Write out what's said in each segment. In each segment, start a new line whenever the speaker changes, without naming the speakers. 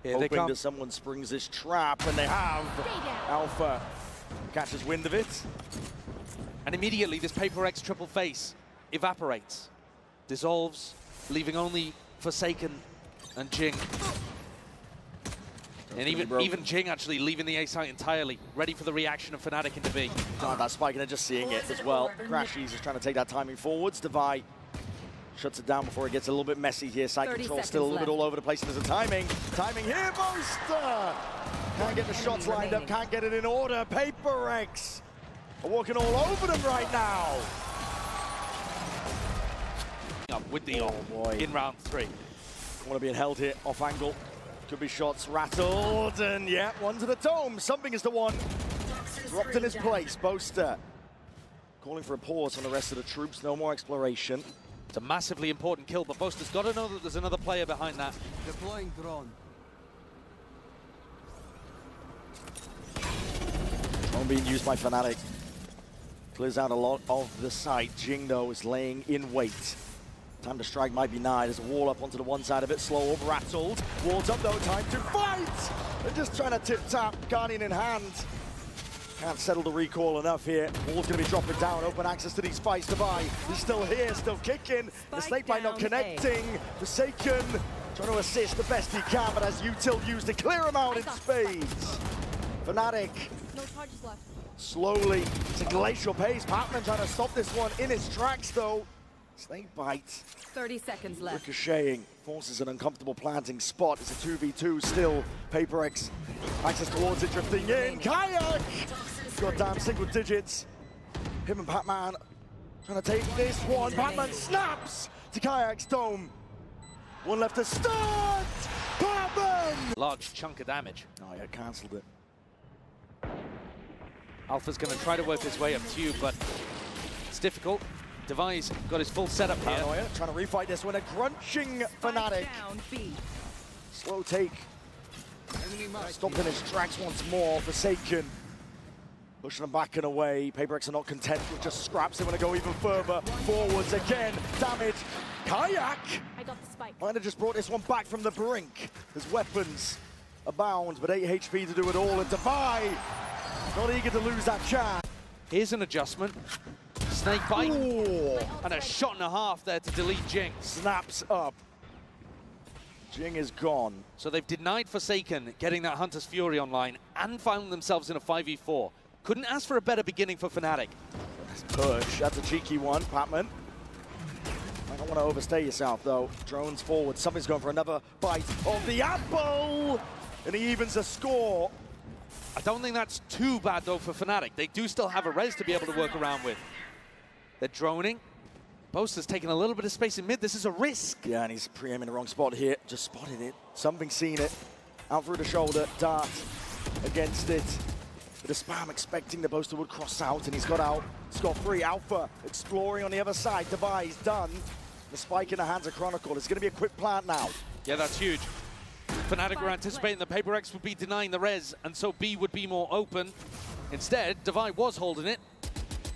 Here hoping that someone springs this trap, and they have. Alpha catches wind of it.
And immediately this Paper X triple face evaporates, dissolves, leaving only Forsaken and Jing. And even Jing actually leaving the A site entirely, ready for the reaction of FNATIC into B.
God, that spike, and they're just seeing it as well. Crashies is trying to take that timing forwards. Devi shuts it down before it gets a little bit messy here. Site control still a little bit all over the place. And there's a timing here, Boaster! Can't get the shots lined up, can't get it in order. Paper X are walking all over them right now.
Up with the in round 3.
Want to be held here, off angle. Could be shots rattled, and yeah, one to the dome. Something is the one dropped in his place. Boaster calling for a pause on the rest of the troops. No more exploration.
It's a massively important kill, but Boaster's got to know that there's another player behind that.
Deploying drone.
Drone being used by FNATIC. Clears out a lot of the site. Jing, though, is laying in wait. Time to strike might be nigh. There's a wall up onto the one side of it. Slow up, rattled. Walls up, though. Time to fight! They're just trying to tip-tap. Guardian in hand. Can't settle the recall enough here. Wall's going to be dropping down. Open access to these fights. Devi is still here, still kicking. The snake bite not connecting. Forsaken trying to assist the best he can, but as Util used to clear him out in spades. FNATIC.
No charges left.
Slowly, it's a glacial pace. Patman trying to stop this one in his tracks, though. Snake bite.
30 seconds left.
Ricocheting. Forces an uncomfortable planting spot. It's a 2v2 still. Paper X. Access towards it, drifting in. Kayak! Goddamn single digits. Him and Patman trying to take this one. Patman snaps to Kayak's dome. One left to start. Patman!
Large chunk of damage.
Oh yeah, cancelled it.
Alpha's going to try to work his way up to you, but it's difficult. Devi's got his full setup here.
Paranoia trying to refight this one. A crunching FNATIC. Slow take. Stopping his tracks once more. Forsaken. Pushing them back and away. Paper X are not content with just scraps. They want to go even further. Forwards again. Damage. Kayak!
I got the spike.
Might have just brought this one back from the brink. His weapons abound, but 8 HP to do it all. And Devi not eager to lose that chance.
Here's an adjustment. Snake bite. Ooh. And a shot and a half there to delete Jing.
Snaps up. Jing is gone.
So they've denied Forsaken getting that Hunter's Fury online and found themselves in a 5v4. Couldn't ask for a better beginning for FNATIC.
Push, that's a cheeky one, Patman. I don't want to overstay yourself, though. Drones forward, something's going for another bite of the apple! And he evens the score.
I don't think that's too bad, though, for FNATIC. They do still have a res to be able to work around with. They're droning. Boaster's taking a little bit of space in mid. This is a risk.
Yeah, and he's pre-aiming the wrong spot here. Just spotted it. Something seen it. Out through the shoulder. Dart against it. Bit of spam expecting the Boaster would cross out, and he's got out. Scot-free. Alpha exploring on the other side. Devi's done. The spike in the hands of Chronicle. It's going to be a quick plant now.
Yeah, that's huge. FNATIC were anticipating that Paper X would be denying the res, and so B would be more open. Instead, Devi was holding it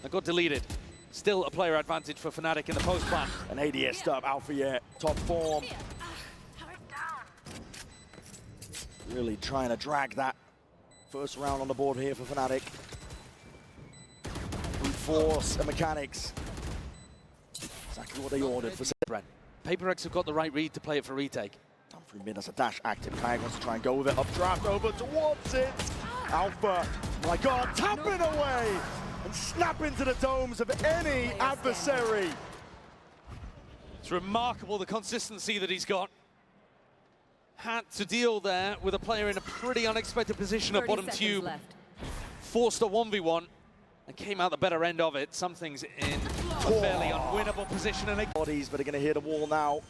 and got deleted. Still a player advantage for FNATIC in the post plant.
An ADS stop, Alpha yet, top form. Really trying to drag that first round on the board here for FNATIC. Brute force and mechanics. Exactly what they ordered for
Brent. Paper X have got the right read to play it for retake.
Down through mid as a dash active. Kayak wants to try and go with it. Updraft over towards it. Alpha, my God, tapping away and snap into the domes of any adversary.
It's remarkable the consistency that he's got. Had to deal there with a player in a pretty unexpected position at bottom tube. Forced a 1v1 and came out the better end of it. Something's in a fairly unwinnable position. And
bodies, but are going to hit the wall now.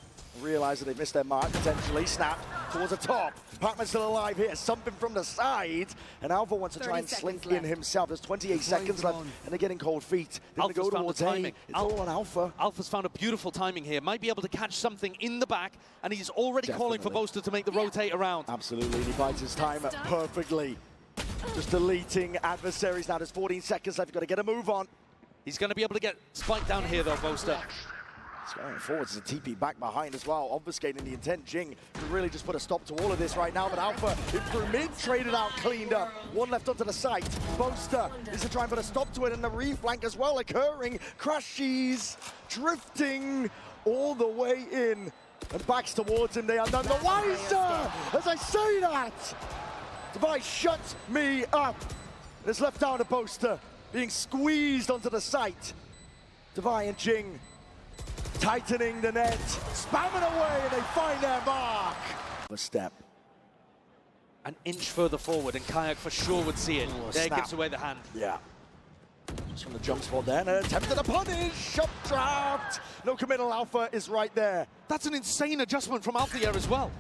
Realize that they've missed their mark, potentially. Snap towards the top. Patman's still alive here. Something from the side. And Alpha wants to try and slink in himself. There's 28 seconds left, and they're getting cold feet. They're going to go towards timing. It's all on Alpha.
Alpha's found a beautiful timing here. Might be able to catch something in the back, and he's already calling for Boaster to make the rotate around.
Absolutely, and he bites his time perfectly. Just deleting adversaries now. There's 14 seconds left. You've got to get a move on.
He's going to be able to get spiked down here, though, Boaster.
He's going forwards as a TP back behind as well, obfuscating the intent. Jing can really just put a stop to all of this right now, but Alpha in through mid, traded out, cleaned up. One left onto the site. Boaster is to try and put a stop to it, and the reflank as well occurring. Crashies drifting all the way in, and backs towards him. They are none the wiser as I say that. Device shut me up. It's left down to Boaster, being squeezed onto the site. Devi and Jing tightening the net, spamming away, and they find their mark. A step.
An inch further forward, and Kayak for sure would see it.
Ooh,
there
snap.
gives away the hand.
Yeah. Just from the jump spot there, and an attempt at a punish. Shot trapped. No committal. Alpha is right there.
That's an insane adjustment from Alpha here as well.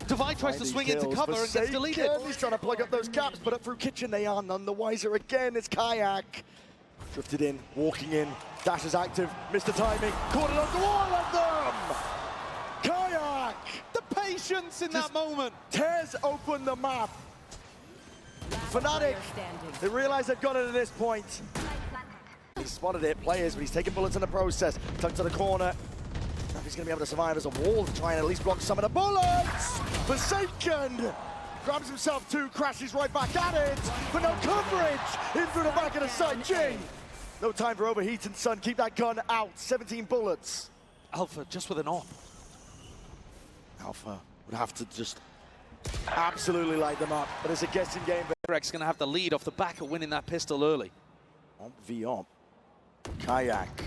Devi tries to swing into cover and gets deleted.
He's trying to plug up those gaps, but up through Kitchen they are none the wiser again. It's Kayak. Drifted in, walking in, dash is active, missed the timing, caught it onto all of them! Kayak!
The patience in that moment.
Tears open the map. FNATIC, they realize they've got it at this point. He spotted it, players, but he's taking bullets in the process. Tucked to the corner. If he's going to be able to survive as a wall to try and at least block some of the bullets. Forsaken! Grabs himself too, crashes right back at it, but no coverage! In through the back of the side, Jing! No time for overheating, son. Keep that gun out. 17 bullets.
Alpha just with an op.
Alpha would have to just absolutely light them up, but it's a guessing game.
Greg's going to have the lead off the back of winning that pistol early.
Op v op. Kayak.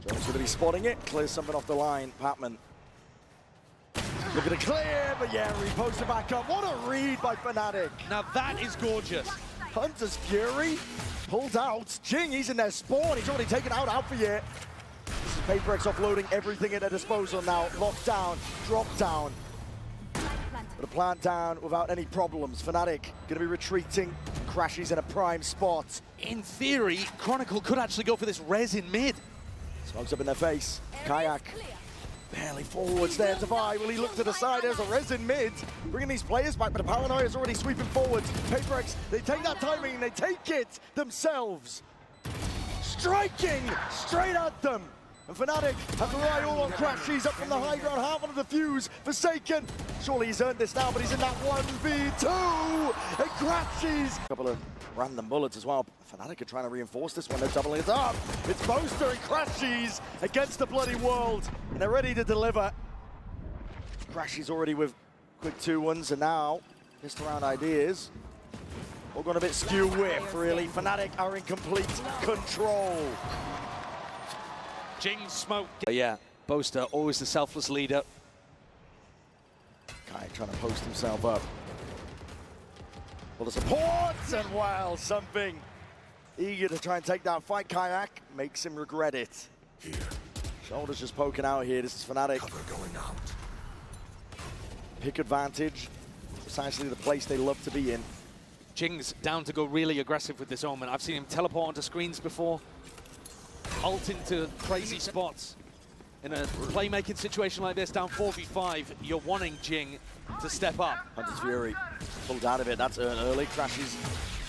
Jones going to be spotting it. Clears something off the line. Patman. Looking to clear, but yeah, repost it back up. What a read by FNATIC.
Now that is gorgeous.
Hunter's Fury pulled out. Jing, he's in their spawn. He's already taken out Alpha yet. This is Paperx offloading everything at their disposal now. Locked down, drop down. But a plant down without any problems. FNATIC going to be retreating. Crashes in a prime spot.
In theory, Chronicle could actually go for this res in mid.
Smokes up in their face. Kayak barely forwards there. Devi, will he look to the side? There's a res in mid. Bringing these players back, but the Paranoia is already sweeping forwards. Paperx, they take that timing and they take it themselves. Striking straight at them. And FNATIC have to rely all on Crashies up from the high ground, half on the defuse. Forsaken, surely he's earned this now, but he's in that 1v2. And Crashies. A couple of random bullets as well. FNATIC are trying to reinforce this one. They're doubling it up. It's Boaster and Crashies against the bloody world. And they're ready to deliver. Crashies already with quick 2-1s, and now missed around ideas. All gone a bit skew whiff, really. FNATIC are in complete control.
Jing smoke. Yeah, Boaster, always the selfless leader.
Kayak trying to post himself up. Well, the supports, and wow, something. Eager to try and take that fight. Kayak makes him regret it.
Here.
Shoulders just poking out here. This is FNATIC.
Cover going out.
Pick advantage. Precisely the place they love to be in.
Jing's down to go really aggressive with this Omen. I've seen him teleport onto screens before. Ult into crazy spots. In a playmaking situation like this, down 4v5, you're wanting Jing to step up.
Hunter's Fury pulled out of it. That's early. Crashes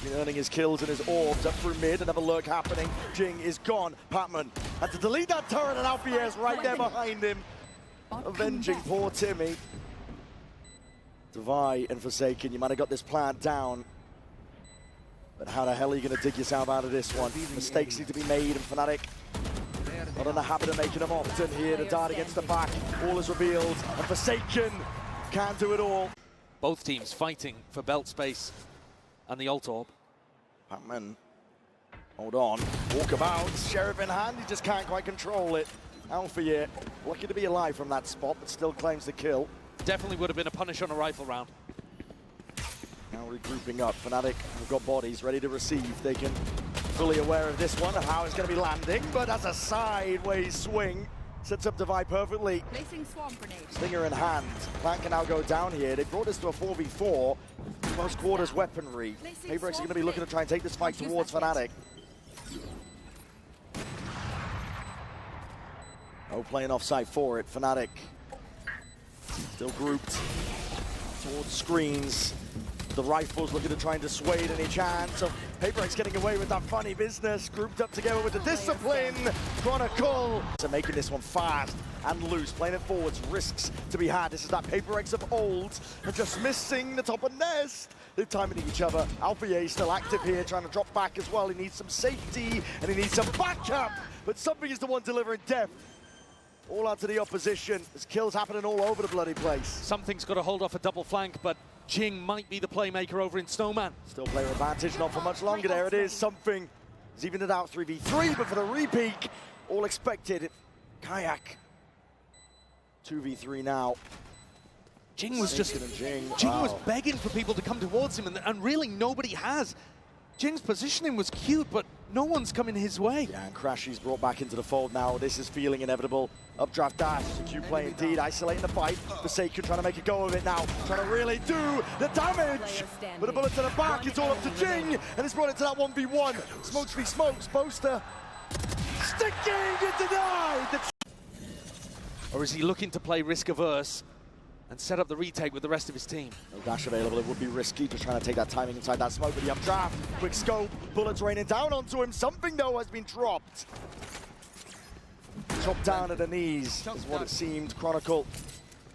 been earning his kills and his orbs up through mid. Another lurk happening. Jing is gone. Patman had to delete that turret, and Alfier's right there behind him. Avenging poor Timmy. Devi and Forsaken, you might have got this plant down. But how the hell are you going to dig yourself out of this one? Mistakes need to be made, and FNATIC not in the habit of making them often here. The dart against the back, all is revealed, and Forsaken can't do it all.
Both teams fighting for belt space and the ult orb.
Patman, hold on, walk about, Sheriff in hand, he just can't quite control it. Alpha yet, lucky to be alive from that spot, but still claims the kill.
Definitely would have been a punish on a rifle round.
Now regrouping up, FNATIC have got bodies ready to receive. They can fully aware of this one and how it's going to be landing, but that's a sideways swing. Sets up Devi perfectly.
Placing swarm grenade.
Stinger in hand. Plant can now go down here. They brought us to a 4v4. Close quarters weaponry. Paperx are going to be looking to try and take this fight towards FNATIC. No playing offside for it. FNATIC still grouped towards screens. the rifles looking to try and dissuade any chance of PaperX getting away with that funny business. Grouped up together with the discipline. Chronicle. So making this one fast and loose. Playing it forwards. Risks to be had. This is that PaperX of old. And just missing the top of nest. They're timing each other. Alpha still active here, trying to drop back as well. He needs some safety and he needs some backup. But something is the one delivering death. All out to the opposition. There's kills happening all over the bloody place.
Something's got to hold off a double flank, but Jing might be the playmaker over in Snowman.
Still player advantage, not for much longer. There it is. Something has evened it out 3v3, but for the repeak, all expected. Kayak 2v3 now.
Jing was just
Jing
was begging for people to come towards him, and really nobody has. Jing's positioning was cute, but no one's coming his way.
Yeah, and Crashy's brought back into the fold now. This is feeling inevitable. Updraft dash, secure play indeed, isolating the fight. Forsaken trying to make a go of it now, trying to really do the damage. With a bullet to the back, it's all up to Jing, and it's brought it to that 1v1. Smokes v smokes, Boaster sticking it denied.
Or is he looking to play risk averse and set up the retake with the rest of his team?
No dash available, it would be risky, just trying to take that timing inside that smoke, but the updraft, quick scope, bullets raining down onto him. Something though has been dropped. Chopped down at the knees is what it seemed. Chronicle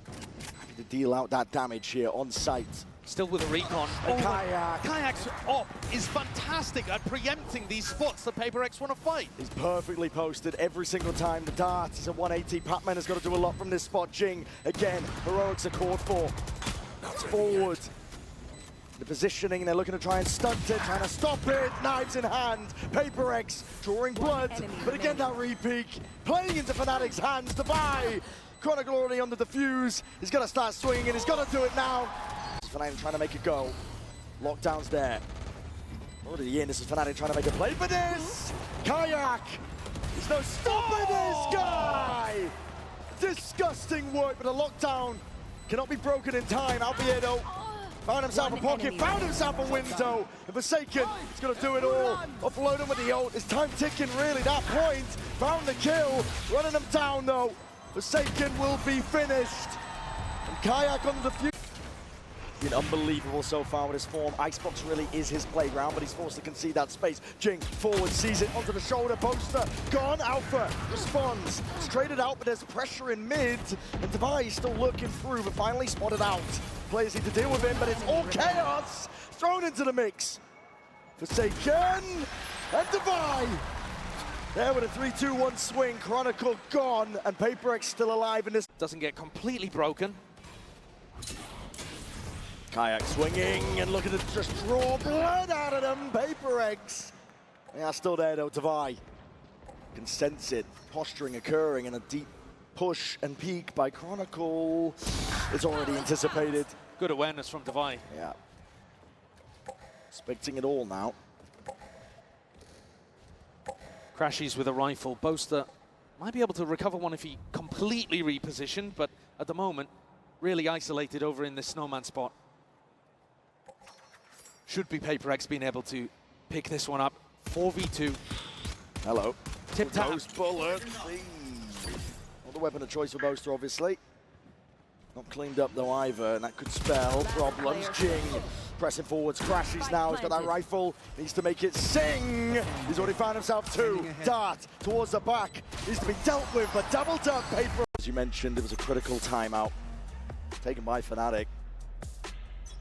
having to deal out that damage here on site.
Still with a recon.
Kayak.
Kayak's op is fantastic at preempting these spots that PaperX want to fight.
He's perfectly posted every single time. The dart is at 180. Patman has got to do a lot from this spot. Jing, again, heroics are called for. It's forward. The positioning, they're looking to try and stunt it, trying to stop it. Knives in hand. PaperX drawing blood. But again, that repeak. Playing into FNATIC's hands. The buy. Chronicle already on the defuse. He's got to start swinging and he's got to do it now. FNATIC trying to make a go. Lockdown's there. Already in. This is FNATIC trying to make a play for this. Kayak. There's no stopping this guy. Disgusting work, but a lockdown cannot be broken in time. Albiedo found himself a pocket, found himself a window. And Forsaken is going to do it all. Offload him with the ult. It's time ticking, really. That point. Found the kill. Running him down, though. Forsaken will be finished. And Kayak on the defuse. Been unbelievable so far with his form. Icebox really is his playground, but he's forced to concede that space. Jing forward, sees it onto the shoulder. Poster gone. Alpha responds. It's traded out, but there's pressure in mid. And Devi still looking through, but finally spotted out. Players need to deal with him, but it's all chaos thrown into the mix. Forsaken and Devi. There with a 3-2-1 swing. Chronicle gone, and PaperX still alive in this.
Doesn't get completely broken.
Kayak swinging and looking to just draw blood out of them. PaperX. They are still there though. Devi can sense it. Posturing occurring and a deep push and peek by Chronicle. It's already anticipated.
Good awareness from Devi.
Yeah. Expecting it all now.
Crashies with a rifle. Boaster might be able to recover one if he completely repositioned, but at the moment, really isolated over in this snowman spot. Should be PaperX being able to pick this one up. 4v2.
Hello.
Tip tap.
Ghost bullet. Not the weapon of choice for Boaster, obviously. Not cleaned up though either, and that could spell problems. Jing pressing forwards, crashes now. He's got that rifle, needs to make it sing. He's already found himself two. Dart towards the back, needs to be dealt with, but doubled up. Paper. As you mentioned, it was a critical timeout taken by FNATIC.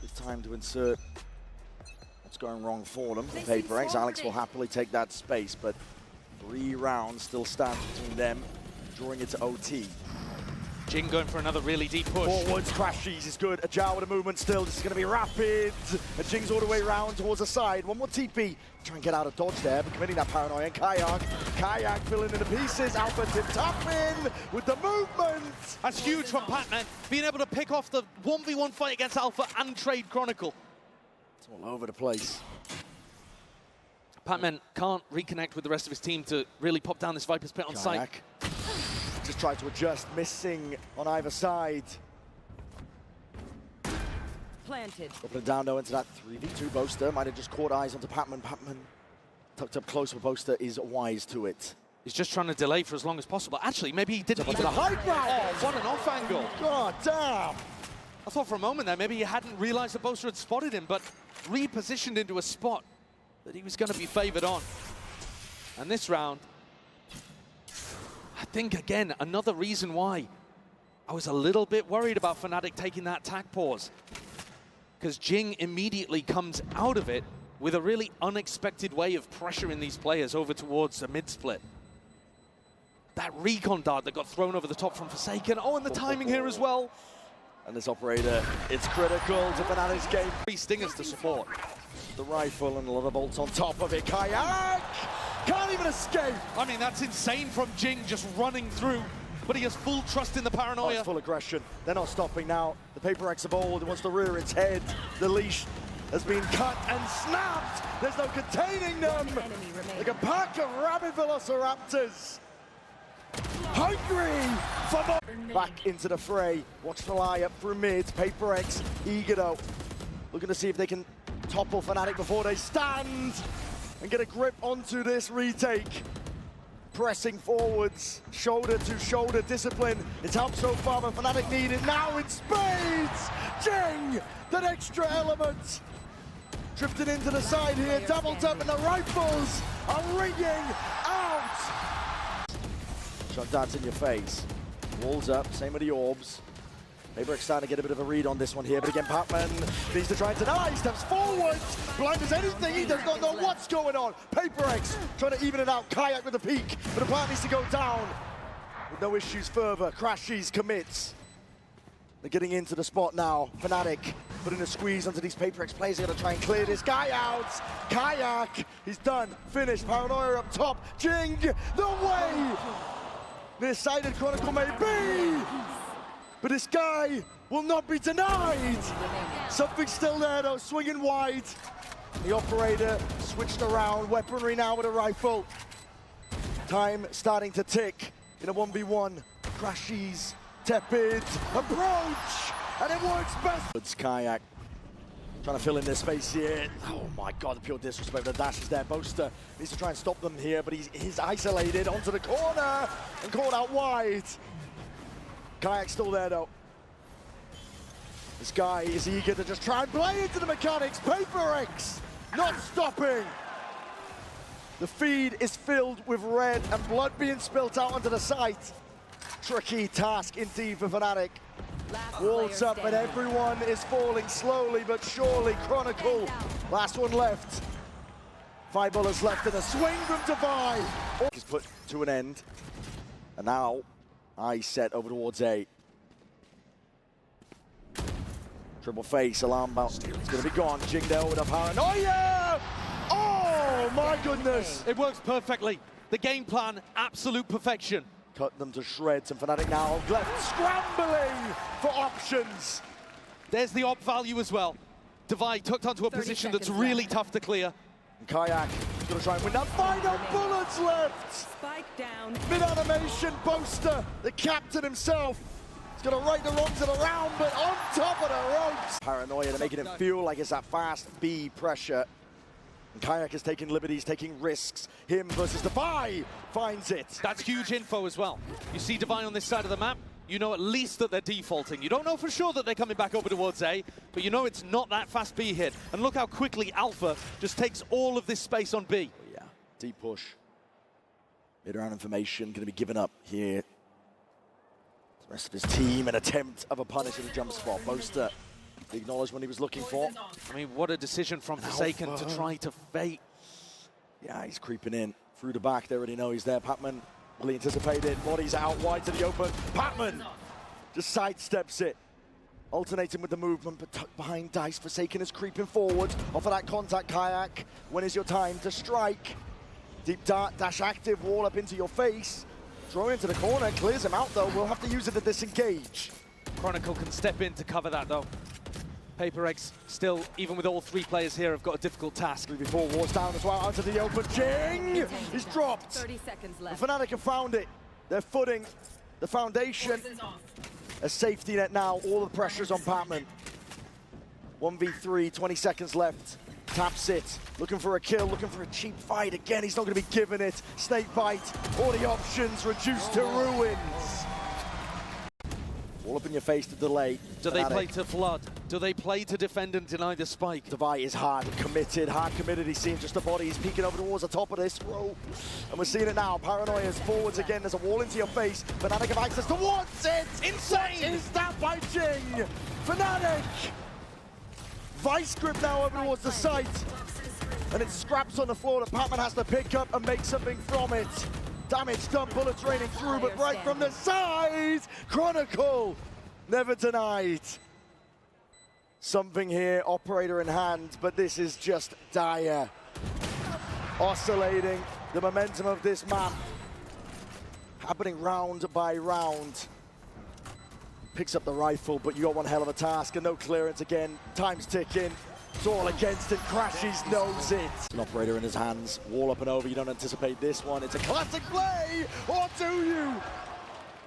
It's time to insert what's going wrong for them. PaperX, Alex will happily take that space, but 3 rounds still stand between them, drawing it to OT.
Jing going for another really deep push.
Forwards, Crashies is good. Ajao with a movement still. This is going to be rapid. And Jing's all the way around towards the side. One more TP. Try and get out of dodge there, but committing that paranoia. And Kayak filling in the pieces. Alpha tip tapping with the movement.
That's huge from Patman, being able to pick off the 1v1 fight against Alpha and trade Chronicle.
It's all over the place.
Patman can't reconnect with the rest of his team to really pop down this Viper's Pit on site.
Just tried to adjust, missing on either side.
Planted.
Dropping down though into that 3v2 Boaster. Might have just caught eyes onto Patman. Patman tucked up close, but Boaster is wise to it.
He's just trying to delay for as long as possible. Actually, maybe he didn't
Up onto the high ground.
Oh, what an off angle.
God damn.
I thought for a moment there, maybe he hadn't realized that Boaster had spotted him, but repositioned into a spot that he was going to be favored on. And this round, I think, again, another reason why I was a little bit worried about FNATIC taking that tack pause. Because Jing immediately comes out of it with a really unexpected way of pressuring these players over towards a mid-split. That recon dart that got thrown over the top from Forsaken. Oh, and the timing here as well.
And this operator, it's critical to FNATIC's game.
3 stingers to support.
The rifle and a lot of bolts on top of it. Kayak can't even escape.
I mean, that's insane from Jing just running through, but he has full trust in the
Oh,
paranoia.
it's full aggression. They're not stopping now. The Paper X of old, it wants to rear its head. The leash has been cut and snapped. There's no containing them. Like a pack of rabid velociraptors. Hungry for more. Back into the fray. Watch the lie up through mid. Paper X, eager though. Looking to see if they can topple FNATIC before they stand and get a grip onto this retake. Pressing forwards, shoulder to shoulder discipline. It's helped so far, but FNATIC need it now in spades. Jing, that extra element. Drifting into the side here, double tap, and the rifles are ringing out. Shot darts in your face. Walls up, same with the orbs. Paper X starting to get a bit of a read on this one here, but again, Patman needs to try and deny. He steps forward, blind as anything. He does not know what's going on. Paper X trying to even it out. Kayak with the peak, but the plant needs to go down. With no issues further. Crashies commits. They're getting into the spot now. FNATIC putting a squeeze onto these Paper X players. They're going to try and clear this guy out. Kayak, he's done. Finished. Paranoia up top. Jing, no way! Nearsighted Chronicle may be, but this guy will not be denied. Something's still there though, swinging wide. The operator switched around, weaponry now with a rifle. Time starting to tick in a 1v1. Crashies, tepid, approach, and it works best. It's Kayak trying to fill in their space here. Oh my God, the pure disrespect. The dash is there. Boaster needs to try and stop them here, but he's isolated onto the corner and caught out wide. Kayak's still there though. This guy is eager to just try and play into the mechanics. Paper X not stopping. The feed is filled with red and blood being spilt out onto the site. Tricky task indeed for FNATIC. Walls up and everyone is falling slowly but surely. Chronicle, last one left. 5 bullets left in a swing from Divide. He's put to an end. And now, eyes set over towards A. Triple face, alarm bell. It's going to be gone. Jing there with a paranoia. Oh my goodness.
It works perfectly. The game plan, absolute perfection.
Cut them to shreds, and FNATIC now left scrambling for options.
There's the op value as well. Divide tucked onto a position that's really tough to clear.
And Kayak is going to try and win that. Final bullets left.
Spike down.
Mid-animation, Boaster, the captain himself. He's going to right the wrongs of the round, but on top of the ropes. Paranoia, they're making it feel like it's that fast B pressure. And Kayak is taking liberties, taking risks. Him versus Defy finds it.
That's huge info as well. You see Divine on this side of the map, you know at least that they're defaulting. You don't know for sure that they're coming back over towards A, but you know it's not that fast B hit. And look how quickly Alpha just takes all of this space on B.
Oh, yeah, deep push. Mid-round information going to be given up here. The rest of his team, an attempt of a punish at a jump spot. Boaster, the acknowledgement he was looking for.
I mean, what a decision from Forsaken to try to fake.
Yeah, he's creeping in through the back. They already know he's there. Patman really anticipated. Bodies out wide to the open. Patman just sidesteps it. Alternating with the movement, but tucked behind Dice. Forsaken is creeping forward. Off of that contact, Kayak. When is your time to strike? Deep dart, dash active, wall up into your face. Throw into the corner, clears him out though. We'll have to use it to disengage.
Chronicle can step in to cover that though. Paper X still, even with all 3 players here, have got a difficult task.
3v4 wars down as well, out to the open. Jing! He's dropped.
30 seconds left.
The FNATIC have found it. They're footing the foundation. A safety net now, all the pressure's on Patman. 1v3, 20 seconds left. Taps it, looking for a kill, looking for a cheap fight. Again, he's not going to be given it. Snake bite, all the options reduced to ruins. All up in your face to delay.
Do they play to flood? Do they play to defend and deny the spike?
Devi is hard committed. He's seeing just a body. He's peeking over towards the top of this row. And we're seeing it now. Paranoia's forwards again. There's a wall into your face. FNATIC have access towards it.
Insane!
What is that by Jing? FNATIC! Vice grip now over towards the site. And it's scraps on the floor that Patman has to pick up and make something from it. Damage done, bullets raining through, but right from the side, Chronicle never denied. Something here, operator in hand, but this is just dire. Oscillating the momentum of this map, happening round by round. Picks up the rifle, but you got one hell of a task, and no clearance again. Time's ticking. It's all against it. Crashes knows it. An operator in his hands. Wall up and over. You don't anticipate this one. It's a classic play, or do you?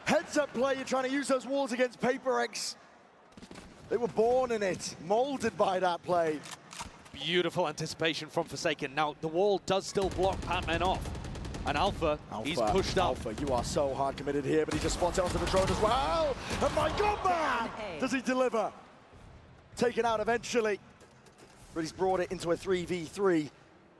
Heads up play. You're trying to use those walls against PaperX. They were born in it, molded by that play.
Beautiful anticipation from Forsaken. Now, the wall does still block Patman off. And Alpha, he's pushed up.
Alpha, you are so hard committed here, but he just spots it onto the drone as well. And my God, man! Does he deliver? Taken out eventually. But he's brought it into a 3v3.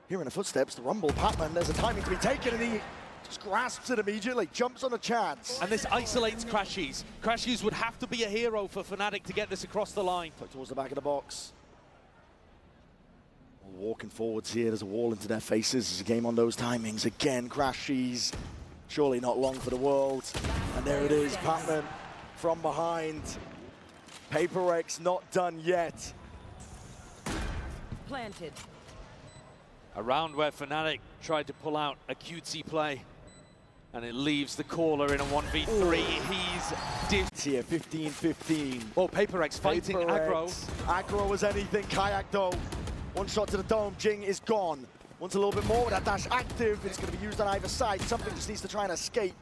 Hearing the footsteps, the rumble, Patman, there's a timing to be taken, and he just grasps it immediately, jumps on a chance.
And this isolates Crashies. Crashies would have to be a hero for FNATIC to get this across the line.
Towards the back of the box. Walking forwards here, there's a wall into their faces. There's a game on those timings. Again, Crashies, surely not long for the world. And there it is, Patman from behind. PaperX not done yet.
Planted.
A round where FNATIC tried to pull out a cutesy play, and it leaves the caller in a 1v3.
Ooh.
He's
Here, 15-15.
Oh, PaperX fighting aggro.
Aggro as anything. Kayak though. One shot to the dome. Jing is gone. Wants a little bit more with that dash active. It's going to be used on either side. Something just needs to try and escape.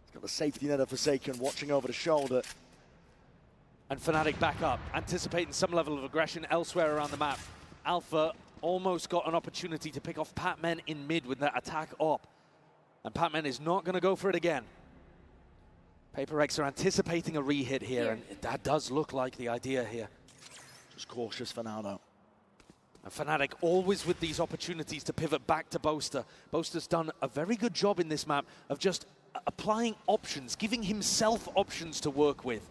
He's got the safety net of Forsaken watching over the shoulder.
And FNATIC back up, anticipating some level of aggression elsewhere around the map. Alpha almost got an opportunity to pick off Patman in mid with that attack up. And Patman is not going to go for it again. PaperX are anticipating a re-hit here, and that does look like the idea here.
Just cautious for now, though.
And FNATIC always with these opportunities to pivot back to Boaster. Boaster's done a very good job in this map of just applying options, giving himself options to work with.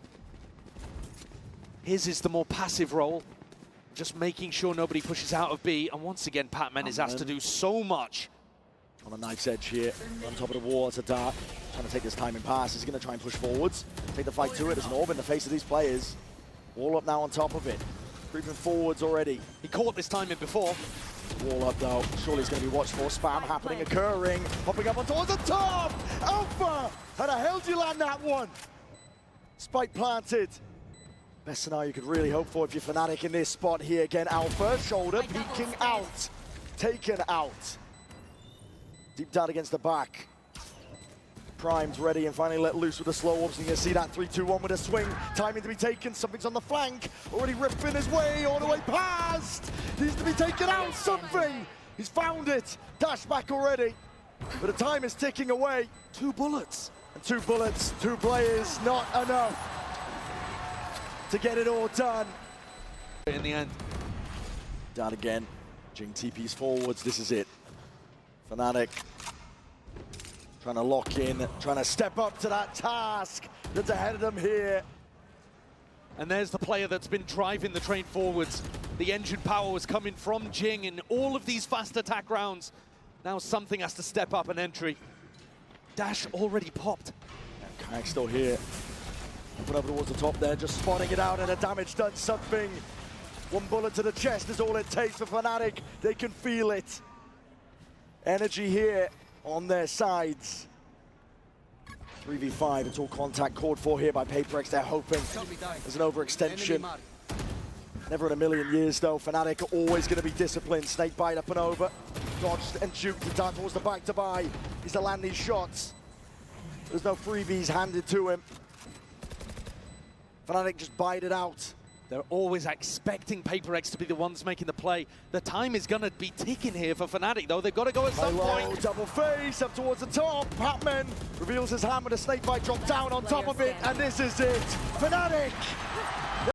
His is the more passive role, just making sure nobody pushes out of B. And once again, Patman is asked to do so much.
On a knife's edge here, on top of the wall, it's a dart. Trying to take this timing pass. He's going to try and push forwards. Take the fight to it. There's an orb in the face of these players. Wall up now on top of it. Creeping forwards already.
He caught this timing before.
Wall up though. Surely it's going to be watched for. Spam happening, occurring. Hopping up on towards the top. Alpha! How the hell do you land that one? Spike planted. Best scenario you could really hope for if you're FNATIC in this spot here. Again, Alpha, shoulder, peeking out. Taken out. Deep down against the back. Primed, ready, and finally let loose with the slow orbs. And you can see that 3-2-1 with a swing. Timing to be taken. Something's on the flank. Already ripping his way all the way past. Needs to be taken out. Something. He's found it. Dash back already. But the time is ticking away.
2 bullets.
And 2 bullets, 2 players, not enough to get it all done.
In the end.
Down again. Jing TP's forwards. This is it. FNATIC trying to lock in, trying to step up to that task that's ahead of them here.
And there's the player that's been driving the train forwards. The engine power was coming from Jing in all of these fast attack rounds. Now something has to step up an entry. Dash already popped.
Kayak's still here. Moving over towards the top there, just spotting it out, and the damage done something. 1 bullet to the chest is all it takes for FNATIC. They can feel it. Energy here on their sides. 3v5, it's all contact called for here by PaperX. They're hoping there's an overextension. Never in a million years though. FNATIC are always going to be disciplined. Snakebite up and over. Dodged and juked the dart towards the back to buy. He's to land these shots. There's no freebies handed to him. FNATIC just bite it out.
They're always expecting Paper X to be the ones making the play. The time is going to be ticking here for FNATIC, though. They've got to go at some point.
Double face up towards the top. Patman reveals his hand with a snakebite drop down on top of it, and this is it. FNATIC